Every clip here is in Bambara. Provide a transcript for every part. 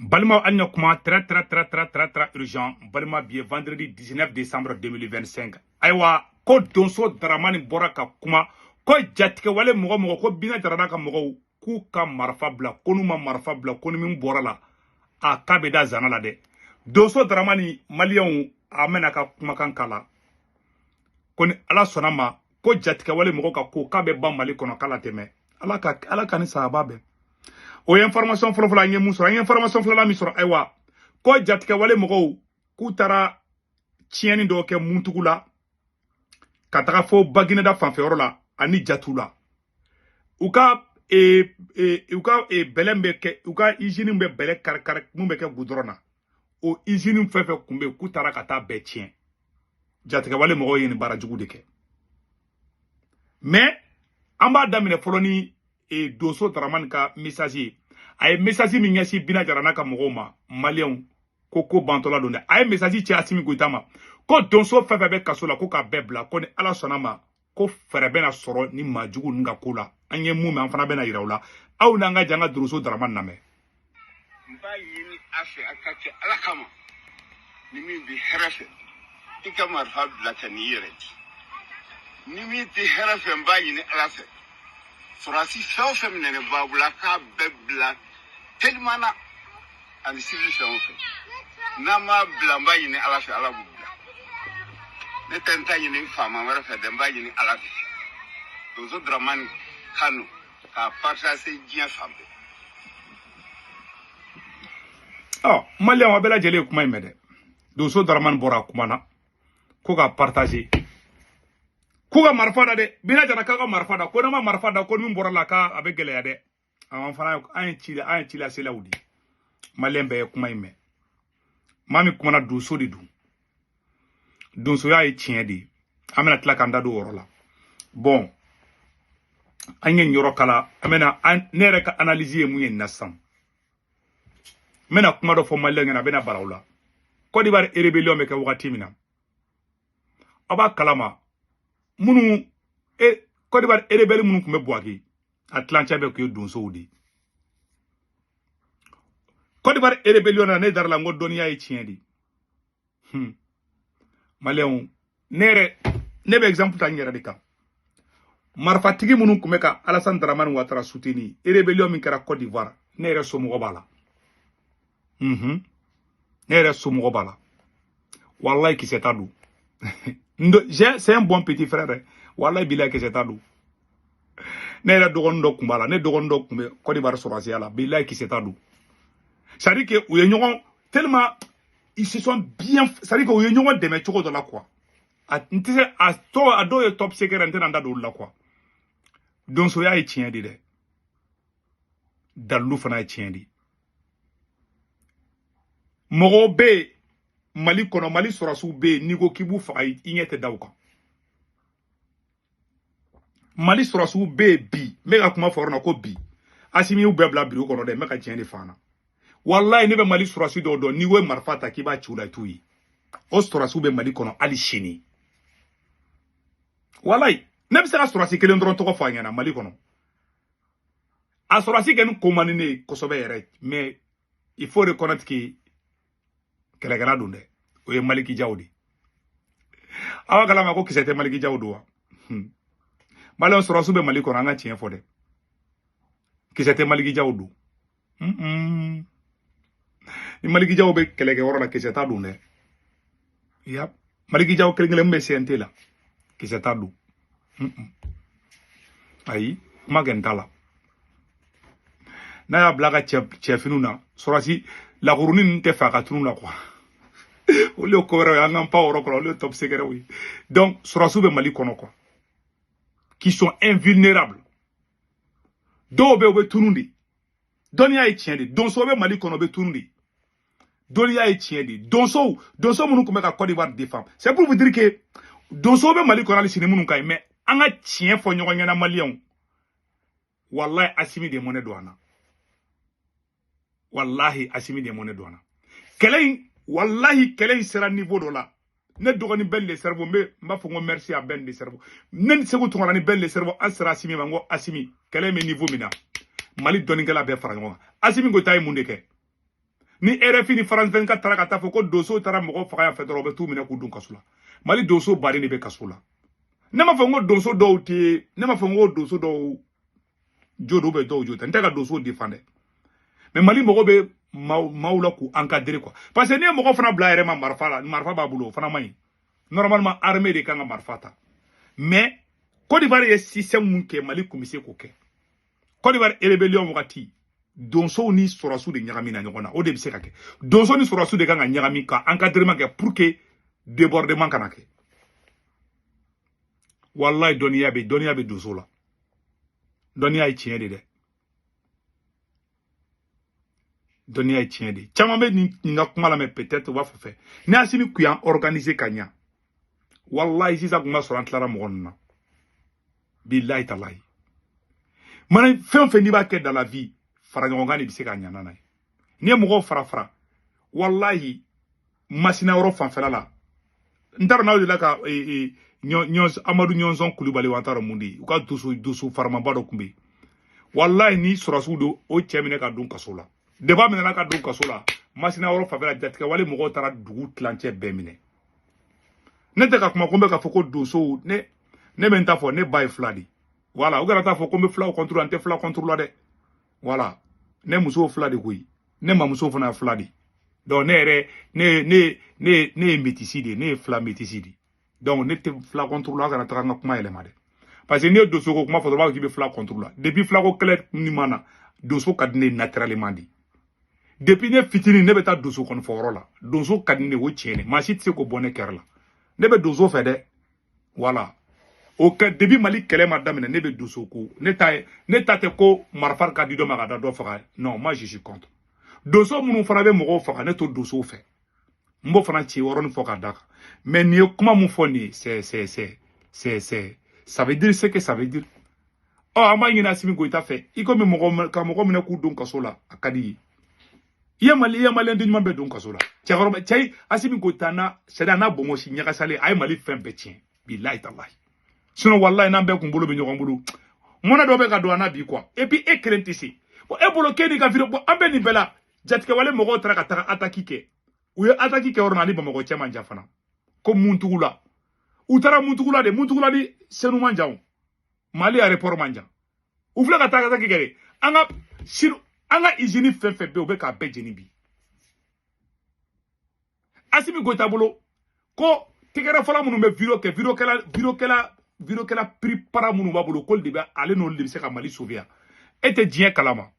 Balma Anya Kuma, très urgent. Balma bien vendredi 19 décembre 2025. Aywa, ko donso dramani boraka kuma, ko jatike wale mogo ko bina jarana mogo ku ka marfabla, konuma marfabla, konumi borala. A kabeda zanala de. Donso dramani malion amena ka kuma kankala. Koni ala sonama, ko jatike wale mogo ka ko kabe ba mali kono kala teme. Ala ka ni sahababe. O information folo nye musoro information folo la misoro aywa ko jatike wale mogo ku tara tieni do ke muntugula kataka fo bagine da fanfeoro la ani jatula uka belembe ke uka izini mbe bele kar mbe ke gudrona o izini fefe kumbe ku tara kata be tien jatike wale mogo yini barajugu de ke mais amba damine folo ni e doso Dramane ka message ay message mi ngasi bina jarana ka mogoma malien koko bantola donde ay message ci asimi goitama ko donso fefe be kasola ko ka bebla ko ni ala sonama ko ferebe na soro ni majugu nga kula anye mume amfana be na yirawla aw na nga janga doso Dramane name mba yini afe akake ala kama ni mi bi herafe ikamar habla taniyere ni mi ti herafe mba yini ala fe Surasi fɛn minɛ babula k'a bɛɛ bila telimana ani sivili fɛn o fɛn n'a ma bila n b'a ɲini ala fɛ ala b'u bila ne tɛ n ta ɲini faama wɛrɛ fɛ dɛ n b'a ɲini ala fɛ donso Dramane kanu k'a partage diɲɛ fan bɛɛ. malien wa bɛɛ lajɛlen kuma in mɛn dɛ donso Dramane bɔra kuma na ko ka partage kuga marfada de bina jara ka marfada ko ma marfada ko min borala ka abe gele ya de an fana an ci la selawdi malembe kuma ime mami kuma na doso de du donso ya e tien de amena tla kanda do worola bon anye nyoro kala amena nere ka analyser mu yen nasam mena kuma do fo malenga na bena barawla ko di bar rébellion me ka wakati mina aba kalama munu Côte d'Ivoire rebelle munu kumbe boaki Atlantia be ko donso wudi Côte d'Ivoire rebellion na ne darla ngo doniya e tieni Maléon nere nebe exemple ta ngera de ka marfatigi munu kumbe ka Alassane Dramane Ouattara soutenu rebellion min kera Côte d'Ivoire nere so mo bala nere so mo bala wallahi ki c'est adou c'est un bon petit frère. Wallahi bilay que c'est adou. Ne la dogondo kumbala, ne dogondo kumbe Côte d'Ivoire sorasi ala, bilay qui c'est adou. Ça dit que où tellement ils se sont bien, ça dit que où y'ont des méthodes de la quoi. A do top secret entenda do la quoi. Donc soya e tien de. Dalou fana e tien di. Morobe Mali kono Mali sorasu be nigo kibu fa inyete dawka Mali sorasu be bi mega kuma forna ko bi asimi u bebla biro kono de meka tiende fana wallahi ne be Mali sorasu do nigo marfata kiba chula tuyi o sorasu be Mali kono ali shini wallahi ne be sera sorasu kelen dron to ko fa nyana Mali kono a sorasu ken ko manine ko sobe yere mais il faut reconnaître que Kelegala dunde oye Maliki Jawdi awa kala ma ko kisete Maliki Jawdi wa Malon sorosu be Maliko ranga tien fode kisete Maliki Jawdi ni Maliki Jawdi be kelege wora kiseta dunde yap Maliki Jawdi kelengele mbe sente la kiseta du ayi magentala na ya blaga chefinuna sorasi la gourouni nte fa ka tunu la quoi o le ko wera nga pa oro ko le top secret oui donc sorasu be Mali kono quoi qui sont invulnérables do be tunundi donia e tiende donso be Mali kono be tunundi donia e tiende donso munu ko meka Côte d'Ivoire défend c'est pour vous dire que donso be Mali kono ali sine munu kai mais anga tien fo nyogo nyana malien wallahi asimi de monnaie douana wallahi asimi de monnaie douana kelen wallahi kelen sera niveau de là ne dogoni ben le cerveau me mba fongo merci à ben le cerveau nen segu to ngani ben le cerveau asra asimi mango asimi kelen me niveau mina Mali doni gala be farango asimi go tay munde ke ni RFI ni France 24 tara ka taa fɔ ko doso tara mɔgɔ faga ya fɛ dɔrɔn u bɛ t'u minɛ k'u dun kaso la Mali doso bari de bɛ kaso la ne m'a fɔ n ko doso dɔw tɛ ne m'a fɔ n ko doso dɔw jo do bɛ dɔw jo tɛ n tɛ ka doso défendre mais Mali mɔgɔ bɛ maaw la k'u encadrer quoi parce que ni ye mɔgɔ fana bila yɛrɛ ma marifa la marifa b'a bolo o fana man ɲi normalement armée de kan ka marifa ta mais Côte d'Ivoire ye système mun kɛ Mali kun bɛ se k'o kɛ Côte d'Ivoire rébellion wagati donso ni sɔrɔsiw de ɲagami na ɲɔgɔn na o de bɛ se ka kɛ donso ni sɔrɔsiw de kan ka ɲagami ka encadrement kɛ pour que débordement kana kɛ wallahi dɔnniya bɛ donso la dɔnniya ye tiɲɛ de dɛ dɔnniya ye tiɲɛ de caman bɛ nin ka kuma lamɛn peut-être u b'a fɔ fɛ ni Asimi kun y'an organiser ka ɲa wallahi sisan kun ka sɔrɔ an tilara mɔgɔ ninnu na billahi talahi mana fɛn o fɛn n'i b'a kɛ dans la vie fara ɲɔgɔn kan de bɛ se ka ɲa n'a ye n'i ye mɔgɔw fara wallahi masina yɔrɔ fanfɛla la n t'a dɔn n'aw delila ka Amadou Ɲɔnsɔn Kulibali wa n t'a dɔn mun de ye u ka dusu faramaba dɔ tun bɛ yen wallahi ni sɔrɔsiw don o cɛ minɛ ka don kaso la débat minɛna ka don kaso la masina yɔrɔ fanfɛla jatigɛ wale mɔgɔw taara dugu tilancɛ bɛɛ minɛ ne tɛ ka kuma ko n bɛ ka fɔ ko donsow ne bɛ n ta fɔ ne ba ye fila de voilà u kana taa fɔ ko n bɛ filaw contrôler an tɛ fila contrôler dɛ voilà ne musow fila de koyi ne mamuso fana ye fila de donc ne yɛrɛ ne ye métisi de ne ye fila métisi de donc ne tɛ fila contrôler kana taga n ka kuma yɛlɛma dɛ parce que n'i ye donso ko kuma fɔ dɔrɔn u b'a fɔ k'i bɛ fila contrôler depuis filako kɛlɛ ni ma na donso ka di ne ye naturellement de depuis ne fitinin ne bɛ taa donso kɔni fɔ yɔrɔ la donso ka di ne o tiɲɛ de maa si tɛ se k'o bɔ ne kɛrɛ la ne bɛ donso fɛ dɛ voilà o kɛ depuis Mali kɛlɛ ma daminɛ ne bɛ donso ko ne ta tɛ ko marifa ka di dɔ ma ka da dɔ faga non moi je suis contre donso minnu fana bɛ mɔgɔw faga ne to donso fɛ n b'o fana ci yɔrɔnin fɔ ka da kan mais nin ye kuma mun fɔ nin ye ça veut dire ce que ça veut dire an b'a ɲini Asimi Goïta fɛ i komi ka mɔgɔ minɛ k'u don kaso la a ka di ye i ye maliyɛn den ɲuman bɛɛ don kaso la cɛkɔrɔba cɛ Asimi Goïta c'est-à-dire n'a bongosi ɲagasalen a ye Mali fɛn bɛɛ tiɲɛ billahi tallahi sinon wallahi n'an bɛɛ kun bolo bɛ ɲɔgɔn bolo mɔnɛ dɔ bɛ ka don an na bi quoi et puis e kelen tɛ se bon e bolo k'e n'i ka vidéo bon an bɛ nin bɛɛ la jatigɛwale mɔgɔw taara ka taga attaque kɛ u ye attaque kɛ yɔrɔ min na ni Bamakɔ cɛ man jan fana ko Muntugula u taara Muntugula de Muntugula ni Senu man jan Mali aéroport man jan u filɛ ka taa attaque kɛ de an ka usine fɛn fɛn bɛ u bɛ k'a bɛɛ jeni bi Asimi Goïta bolo ko tigɛrɛ fɔlɔ minnu bɛ vidéo kɛla prépara minnu b'a bolo k'olu de bɛ ale n'olu de bɛ se ka Mali sauver yan e tɛ diɲɛ kalama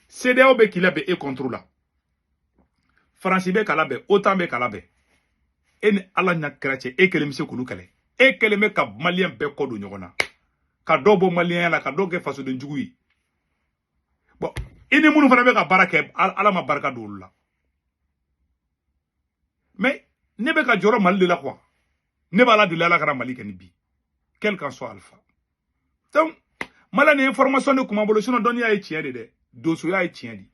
CEDEAO bɛ k'i labɛn e contre la Faransi bɛ k'a labɛn OTAN bɛ k'a labɛn e ni Ala ɲa kɛra cɛ e kelen bɛ se k'olu kɛlɛ e kelen bɛ ka maliyɛn bɛɛ kɔ don ɲɔgɔn na ka dɔ bɔ maliyɛnya la ka dɔ kɛ fasodenjugu ye bon i ni minnu fana bɛ ka baara kɛ Ala ma barika don olu la mais ne bɛ ka jɔrɔ Mali de la quoi ne b'a la deli Ala kana Mali kɛ ni bi quel qu'en soit alpha donc Mali ni information de kuma bolo sinon dɔnniya ye tiɲɛ de dɛ donsoya ye tiɲɛ de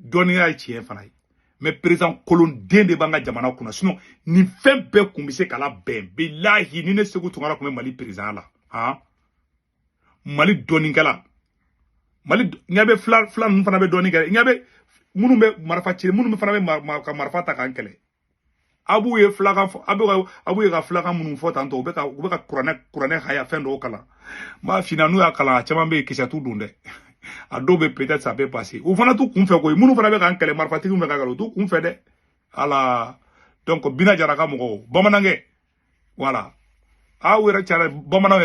dɔnniya ye tiɲɛ fana ye mais président Kolon den de b'an ka jamana kunna sinon nin fɛn bɛɛ kun bɛ se k'ala bɛn bilahi ni ne Segu Tunkara kun bɛ Mali président la Mali dɔnnikɛla Mali ɲɛ bɛ fila ninnu fana bɛ dɔnni kɛ ɲɛ bɛ minnu bɛ marifa ci minnu fana bɛ ka marifa ta k'an kɛlɛ abu ye ka filakan minnu fɔ tantɔ u bɛ ka kuranɛ haya fɛn dɔw kalan m'a fina n'u y'a kalan a caman bɛ yen kisɛ t'u don dɛ a dɔw bɛ peut-être ça peut passer u fana t'u kun fɛ koyi minnu fana bɛ k'an kɛlɛ marifatigiw bɛ ka kɛlɛ u t'u kun fɛ dɛ ala donc Bina Jara ka mɔgɔw bamanankɛ voilà aw yɛrɛ cayara bamananw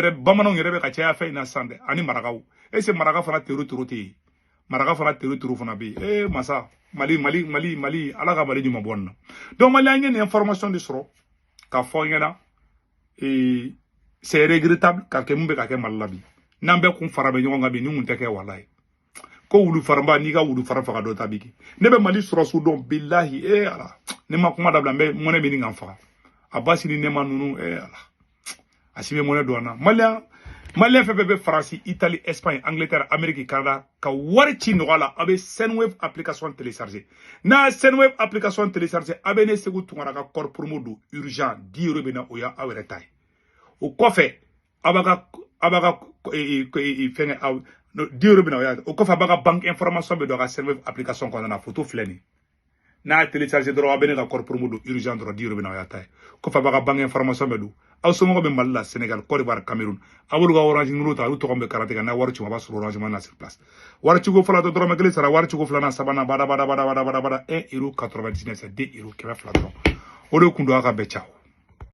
yɛrɛ bɛ ka caya fɛn in na sisan dɛ ani marakaw est-ce que maraka fana tero tɛ yen maraka fana tero fana bɛ yen masa Mali Ala ka Mali ɲuman bɔ nin na donc Mali an ye nin information de sɔrɔ ka fɔ ɲɛna c'est regrettable ka kɛ mun bɛ ka kɛ Mali la bi n'an bɛɛ kun fara bɛ ɲɔgɔn kan bi ni kun tɛ kɛ walayi ko wulu faraba n'i ka wulu fara faga dɔ ta bi kɛ ne bɛ Mali sɔrɔsiw dɔn bilahi ala ne ma kuma dabila n bɛ mɔnɛ bɛ nin kan faga a basi ni ne ma ninnu ala a si bɛ mɔnɛ don an na Malien fɛn fɛn bɛ Faransi Italie Espagne Angleterre Amérique Canada ka wari ci nɔgɔya la a bɛ Senwave application télécharger n'a Senwave application télécharger a bɛ ne Segu Tunkara ka code promo don urgent 10 € bɛ na o y'a aw yɛrɛ ta ye o kɔfɛ a b'a ka fɛngɛ 10 euros bina ya o ko fa baga banque information be do ka serveur application ko na photo fleni na télécharger droit be ne ka corps promo do urgent droit 10 euros bina ya tay ko fa baga banque information be do aw so mo be malla Sénégal Côte d'Ivoire Cameroun awul ga orange numéro ta to ko be karate na waru ci ma ba sur orange man na sur place waru ci go fala to droit me sara waru ci go fala na sabana bada 1 euro 99 c'est 2 euros ke ba fala droit o do kundo aka be ciao